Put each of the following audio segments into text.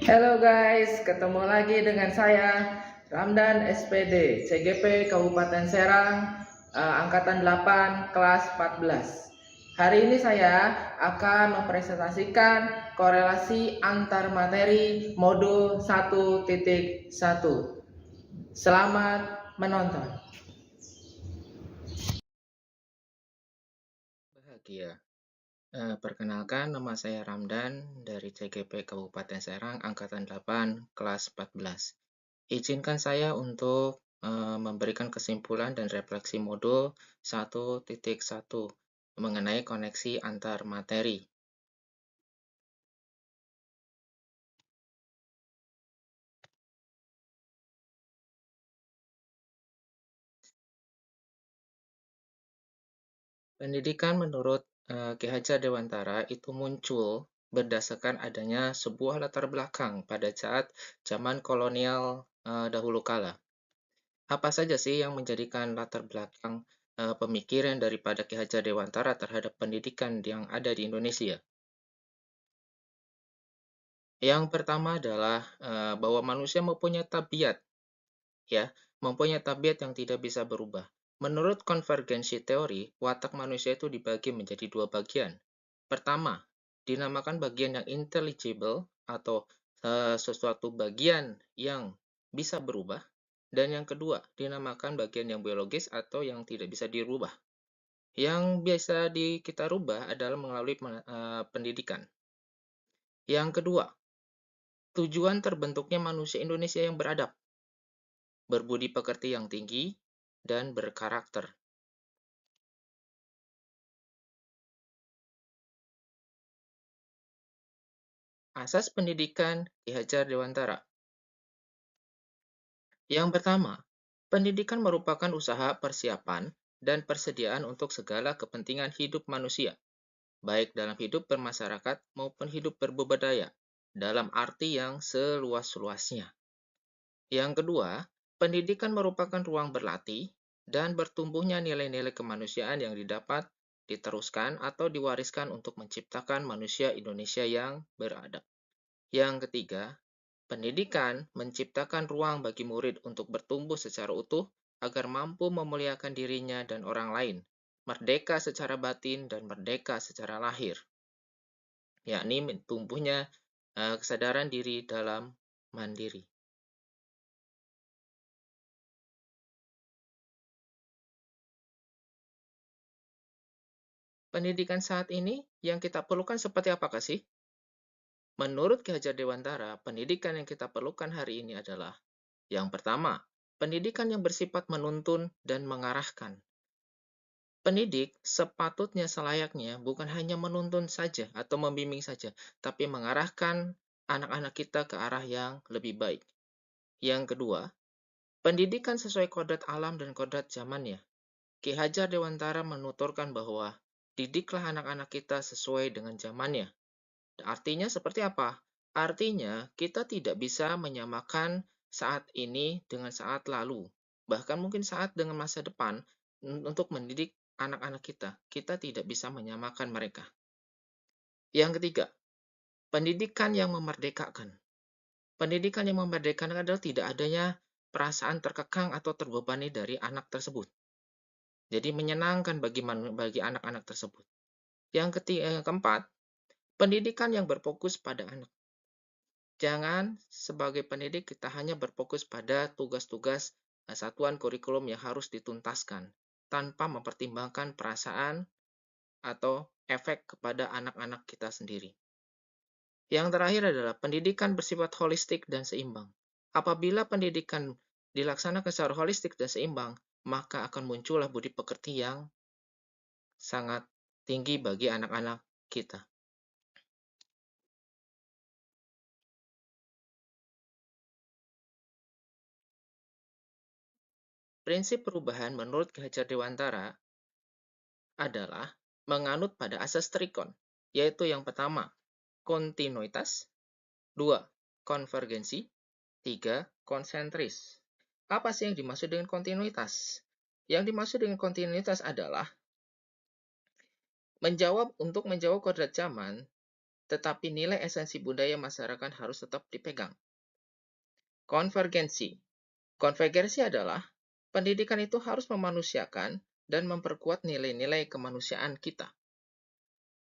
Halo guys, ketemu lagi dengan saya Ramdan SPD, CGP Kabupaten Serang, Angkatan 8, kelas 14. Hari ini saya akan mempresentasikan korelasi antar materi modul 1.1. Selamat menonton. Bahagia. Perkenalkan, nama saya Ramdan dari CGP Kabupaten Serang, Angkatan 8, kelas 14. Izinkan saya untuk memberikan kesimpulan dan refleksi modul 1.1 mengenai koneksi antar materi. Pendidikan menurut Ki Hajar Dewantara itu muncul berdasarkan adanya sebuah latar belakang pada saat zaman kolonial dahulu kala. Apa saja sih yang menjadikan latar belakang pemikiran daripada Ki Hajar Dewantara terhadap pendidikan yang ada di Indonesia? Yang pertama adalah bahwa manusia mempunyai tabiat, ya, mempunyai tabiat yang tidak bisa berubah. Menurut konvergensi teori, watak manusia itu dibagi menjadi dua bagian. Pertama, dinamakan bagian yang intelligible atau sesuatu bagian yang bisa berubah. Dan yang kedua, dinamakan bagian yang biologis atau yang tidak bisa dirubah. Yang biasa kita rubah adalah melalui pendidikan. Yang kedua, tujuan terbentuknya manusia Indonesia yang beradab, berbudi pekerti yang tinggi, dan berkarakter. Asas pendidikan Ki Hajar Dewantara. Yang pertama, pendidikan merupakan usaha persiapan dan persediaan untuk segala kepentingan hidup manusia, baik dalam hidup bermasyarakat maupun hidup berbudaya, dalam arti yang seluas-luasnya. Yang kedua, pendidikan merupakan ruang berlatih dan bertumbuhnya nilai-nilai kemanusiaan yang didapat, diteruskan, atau diwariskan untuk menciptakan manusia Indonesia yang beradab. Yang ketiga, pendidikan menciptakan ruang bagi murid untuk bertumbuh secara utuh agar mampu memuliakan dirinya dan orang lain, merdeka secara batin dan merdeka secara lahir, yakni tumbuhnya kesadaran diri dalam mandiri. Pendidikan saat ini yang kita perlukan seperti apakah sih? Menurut Ki Hajar Dewantara, pendidikan yang kita perlukan hari ini adalah yang pertama, pendidikan yang bersifat menuntun dan mengarahkan. Pendidik sepatutnya selayaknya bukan hanya menuntun saja atau membimbing saja, tapi mengarahkan anak-anak kita ke arah yang lebih baik. Yang kedua, pendidikan sesuai kodrat alam dan kodrat zamannya. Ki Hajar Dewantara menuturkan bahwa didiklah anak-anak kita sesuai dengan zamannya. Artinya seperti apa? Artinya kita tidak bisa menyamakan saat ini dengan saat lalu. Bahkan mungkin saat dengan masa depan untuk mendidik anak-anak kita. Kita tidak bisa menyamakan mereka. Yang ketiga, pendidikan yang memerdekakan. Pendidikan yang memerdekakan adalah tidak adanya perasaan terkekang atau terbebani dari anak tersebut. Jadi menyenangkan bagi anak-anak tersebut. Yang keempat, pendidikan yang berfokus pada anak. Jangan sebagai pendidik kita hanya berfokus pada tugas-tugas satuan kurikulum yang harus dituntaskan tanpa mempertimbangkan perasaan atau efek kepada anak-anak kita sendiri. Yang terakhir adalah pendidikan bersifat holistik dan seimbang. Apabila pendidikan dilaksanakan secara holistik dan seimbang, maka akan muncullah budi pekerti yang sangat tinggi bagi anak-anak kita. Prinsip perubahan menurut Ki Hajar Dewantara adalah menganut pada asas trikon, yaitu yang pertama, kontinuitas, dua, konvergensi, tiga, konsentris. Apa sih yang dimaksud dengan kontinuitas? Yang dimaksud dengan kontinuitas adalah untuk menjawab kodrat zaman, tetapi nilai esensi budaya masyarakat harus tetap dipegang. Konvergensi. Konvergensi adalah pendidikan itu harus memanusiakan dan memperkuat nilai-nilai kemanusiaan kita.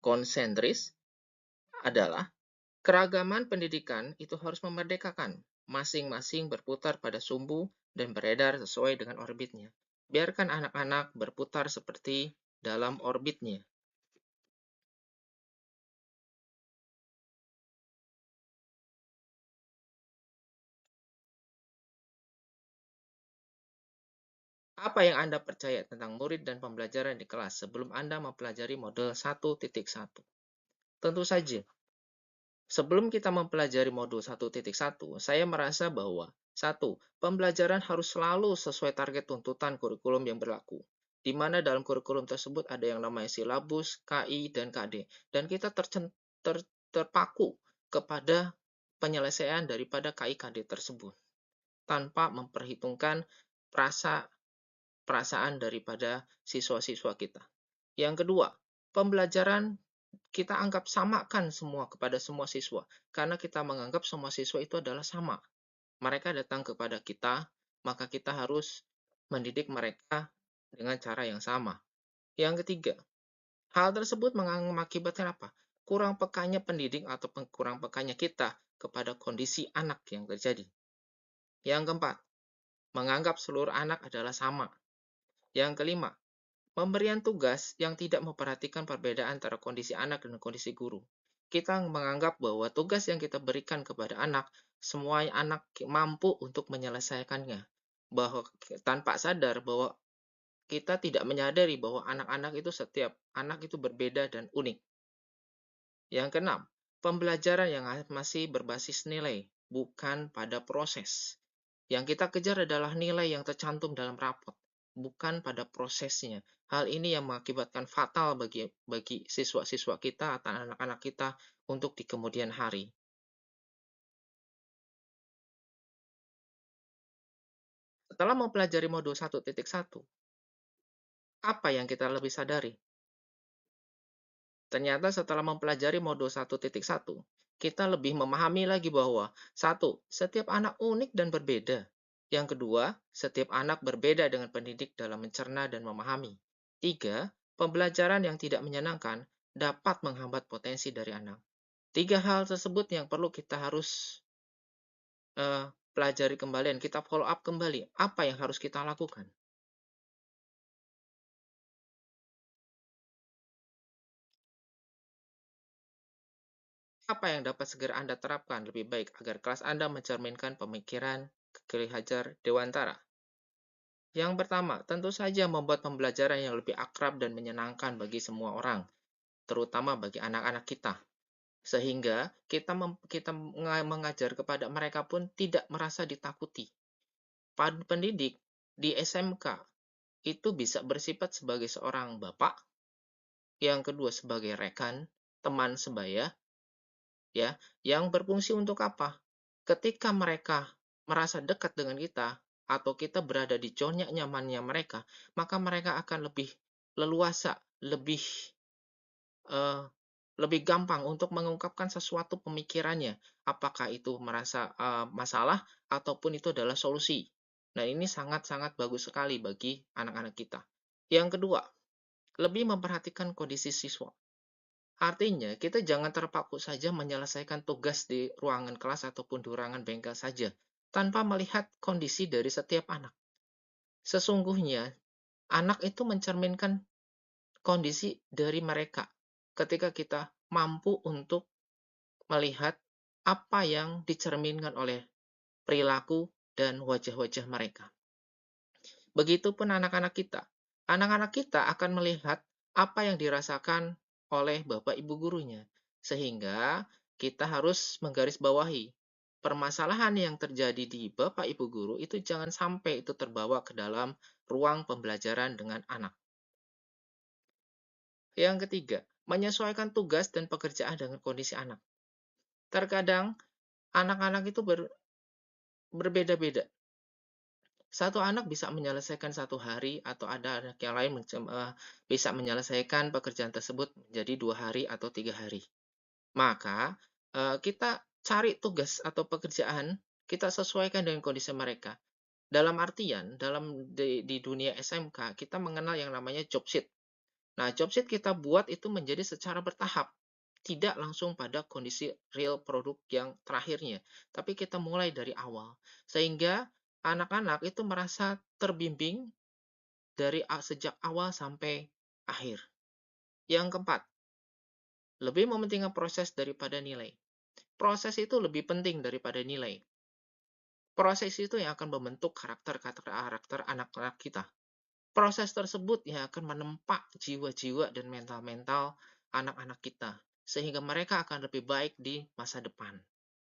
Konsentris adalah keragaman pendidikan itu harus memerdekakan, masing-masing berputar pada sumbu dan beredar sesuai dengan orbitnya. Biarkan anak-anak berputar seperti dalam orbitnya. Apa yang Anda percaya tentang murid dan pembelajaran di kelas sebelum Anda mempelajari model 1.1? Tentu saja, sebelum kita mempelajari modul 1.1, saya merasa bahwa 1. Pembelajaran harus selalu sesuai target tuntutan kurikulum yang berlaku, di mana dalam kurikulum tersebut ada yang namanya silabus, KI, dan KD, dan kita terpaku kepada penyelesaian daripada KI KD tersebut, tanpa memperhitungkan perasaan daripada siswa-siswa kita. Yang kedua, pembelajaran kita anggap samakan semua kepada semua siswa, karena kita menganggap semua siswa itu adalah sama. Mereka datang kepada kita, maka kita harus mendidik mereka dengan cara yang sama. Yang ketiga, hal tersebut mengakibatkan apa? Kurang pekanya pendidik atau kurang pekanya kita kepada kondisi anak yang terjadi. Yang keempat, menganggap seluruh anak adalah sama. Yang kelima, pemberian tugas yang tidak memperhatikan perbedaan antara kondisi anak dan kondisi guru. Kita menganggap bahwa tugas yang kita berikan kepada anak, semua anak mampu untuk menyelesaikannya. Bahwa tanpa sadar bahwa kita tidak menyadari bahwa anak-anak itu setiap anak itu berbeda dan unik. Yang keenam, pembelajaran yang masih berbasis nilai, bukan pada proses. Yang kita kejar adalah nilai yang tercantum dalam rapot, bukan pada prosesnya. Hal ini yang mengakibatkan fatal bagi siswa-siswa kita atau anak-anak kita untuk di kemudian hari. Setelah mempelajari modul 1.1, apa yang kita lebih sadari? Ternyata setelah mempelajari modul 1.1, kita lebih memahami lagi bahwa 1. Setiap anak unik dan berbeda. Yang kedua, setiap anak berbeda dengan pendidik dalam mencerna dan memahami. 3. Pembelajaran yang tidak menyenangkan dapat menghambat potensi dari anak. 3 hal tersebut yang perlu kita harus pelajari kembali dan kita follow up kembali. Apa yang harus kita lakukan? Apa yang dapat segera Anda terapkan lebih baik agar kelas Anda mencerminkan pemikiran Ki Hajar Dewantara? Yang pertama, tentu saja membuat pembelajaran yang lebih akrab dan menyenangkan bagi semua orang, terutama bagi anak-anak kita. Sehingga kita mengajar kepada mereka pun tidak merasa ditakuti. Pendidik di SMK itu bisa bersifat sebagai seorang bapak, yang kedua sebagai rekan, teman sebaya, ya, yang berfungsi untuk apa? Ketika mereka merasa dekat dengan kita atau kita berada di zona nyamannya mereka, maka mereka akan lebih leluasa, eh, lebih gampang untuk mengungkapkan sesuatu pemikirannya, apakah itu merasa masalah ataupun itu adalah solusi. Nah, ini sangat-sangat bagus sekali bagi anak-anak kita. Yang kedua, lebih memperhatikan kondisi siswa. Artinya, kita jangan terpaku saja menyelesaikan tugas di ruangan kelas ataupun di ruangan bengkel saja, tanpa melihat kondisi dari setiap anak. Sesungguhnya, anak itu mencerminkan kondisi dari mereka. Ketika kita mampu untuk melihat apa yang dicerminkan oleh perilaku dan wajah-wajah mereka. Begitupun anak-anak kita. Anak-anak kita akan melihat apa yang dirasakan oleh bapak ibu gurunya. Sehingga kita harus menggarisbawahi permasalahan yang terjadi di bapak ibu guru itu jangan sampai itu terbawa ke dalam ruang pembelajaran dengan anak. Yang ketiga, menyesuaikan tugas dan pekerjaan dengan kondisi anak. Terkadang anak-anak itu berbeda-beda. Satu anak bisa menyelesaikan satu hari atau ada anak yang lain bisa menyelesaikan pekerjaan tersebut menjadi 2 hari atau 3 hari. Maka, kita cari tugas atau pekerjaan, kita sesuaikan dengan kondisi mereka. Dalam artian, di dunia SMK, kita mengenal yang namanya job sheet. Nah, job sheet kita buat itu menjadi secara bertahap, tidak langsung pada kondisi real produk yang terakhirnya, tapi kita mulai dari awal. Sehingga anak-anak itu merasa terbimbing dari sejak awal sampai akhir. Yang keempat, lebih mementingkan proses daripada nilai. Proses itu lebih penting daripada nilai. Proses itu yang akan membentuk karakter anak-anak kita. Proses tersebut yang akan menempa jiwa-jiwa dan mental-mental anak-anak kita, sehingga mereka akan lebih baik di masa depan.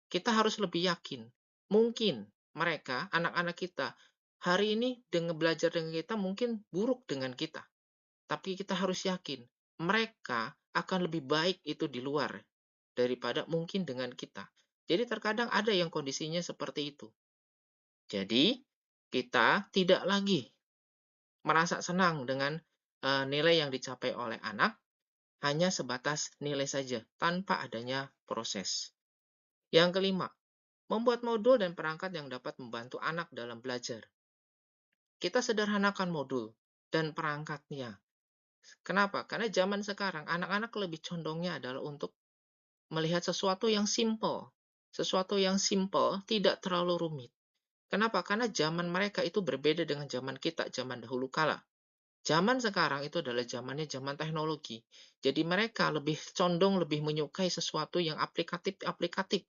Kita harus lebih yakin, mungkin mereka, anak-anak kita, hari ini dengan belajar dengan kita mungkin buruk dengan kita. Tapi kita harus yakin, mereka akan lebih baik itu di luar daripada mungkin dengan kita. Jadi terkadang ada yang kondisinya seperti itu. Jadi, kita tidak lagi merasa senang dengan nilai yang dicapai oleh anak, hanya sebatas nilai saja, tanpa adanya proses. Yang kelima, membuat modul dan perangkat yang dapat membantu anak dalam belajar. Kita sederhanakan modul dan perangkatnya. Kenapa? Karena zaman sekarang, anak-anak lebih condongnya adalah untuk melihat sesuatu yang simple. Sesuatu yang simple, tidak terlalu rumit. Kenapa? Karena zaman mereka itu berbeda dengan zaman kita, zaman dahulu kala. Zaman sekarang itu adalah zaman teknologi. Jadi mereka lebih condong, lebih menyukai sesuatu yang aplikatif.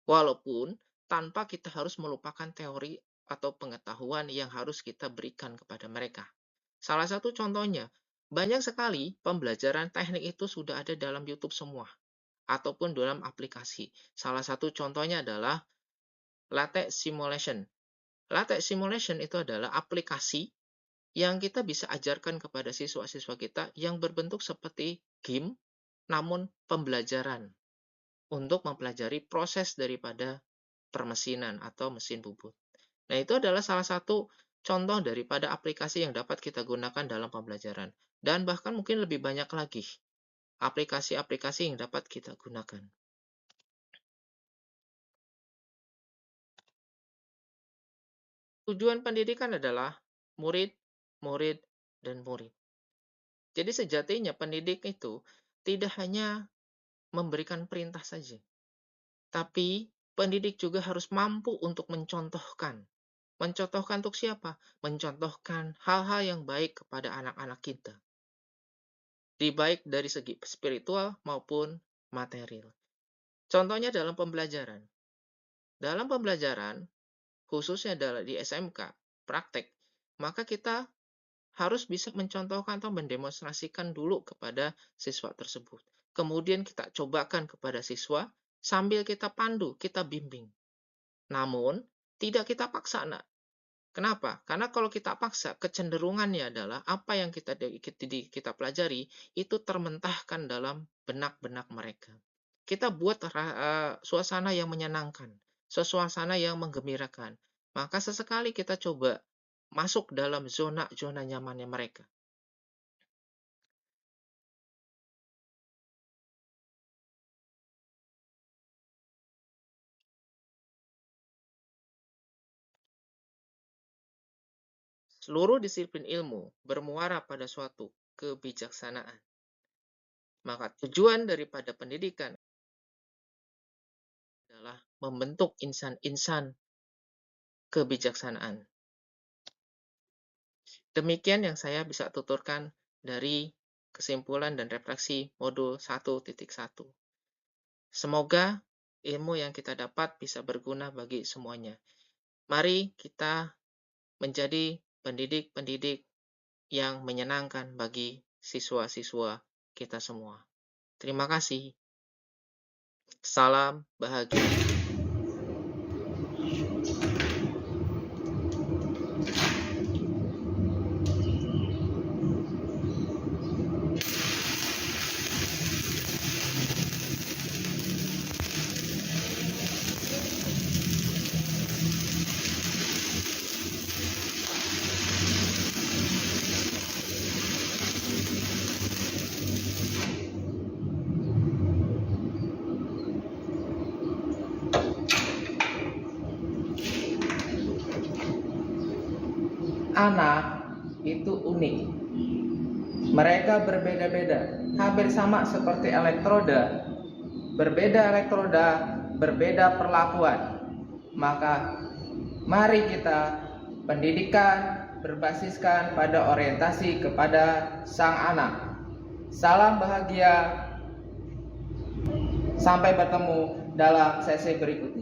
Walaupun tanpa kita harus melupakan teori atau pengetahuan yang harus kita berikan kepada mereka. Salah satu contohnya, banyak sekali pembelajaran teknik itu sudah ada dalam YouTube semua, ataupun dalam aplikasi. Salah satu contohnya adalah LaTeX Simulation. LaTeX Simulation itu adalah aplikasi yang kita bisa ajarkan kepada siswa-siswa kita yang berbentuk seperti game, namun pembelajaran untuk mempelajari proses daripada permesinan atau mesin bubut. Nah, itu adalah salah satu contoh daripada aplikasi yang dapat kita gunakan dalam pembelajaran. Dan bahkan mungkin lebih banyak lagi aplikasi-aplikasi yang dapat kita gunakan. Tujuan pendidikan adalah murid, murid, dan murid. Jadi sejatinya pendidik itu tidak hanya memberikan perintah saja, tapi pendidik juga harus mampu untuk mencontohkan. Mencontohkan untuk siapa? Mencontohkan hal-hal yang baik kepada anak-anak kita. Baik dari segi spiritual maupun material. Contohnya dalam pembelajaran. Dalam pembelajaran, khususnya di SMK, praktek, maka kita harus bisa mencontohkan atau mendemonstrasikan dulu kepada siswa tersebut. Kemudian kita cobakan kepada siswa, sambil kita pandu, kita bimbing. Namun, tidak kita paksa, nak. Kenapa? Karena kalau kita paksa, kecenderungannya adalah apa yang kita pelajari, itu termentahkan dalam benak-benak mereka. Kita buat suasana yang menyenangkan, suasana yang menggembirakan. Maka sesekali kita coba masuk dalam zona nyamannya mereka. Seluruh disiplin ilmu bermuara pada suatu kebijaksanaan. Maka tujuan daripada pendidikan adalah membentuk insan-insan kebijaksanaan. Demikian yang saya bisa tuturkan dari kesimpulan dan refleksi modul 1.1. Semoga ilmu yang kita dapat bisa berguna bagi semuanya. Mari kita menjadi pendidik-pendidik yang menyenangkan bagi siswa-siswa kita semua. Terima kasih. Salam bahagia. anak itu unik. Mereka berbeda-beda, hampir sama seperti elektroda. Berbeda elektroda, berbeda perlakuan. Maka mari kita pendidikan berbasiskan pada orientasi kepada sang anak. Salam bahagia. Sampai bertemu dalam sesi berikutnya.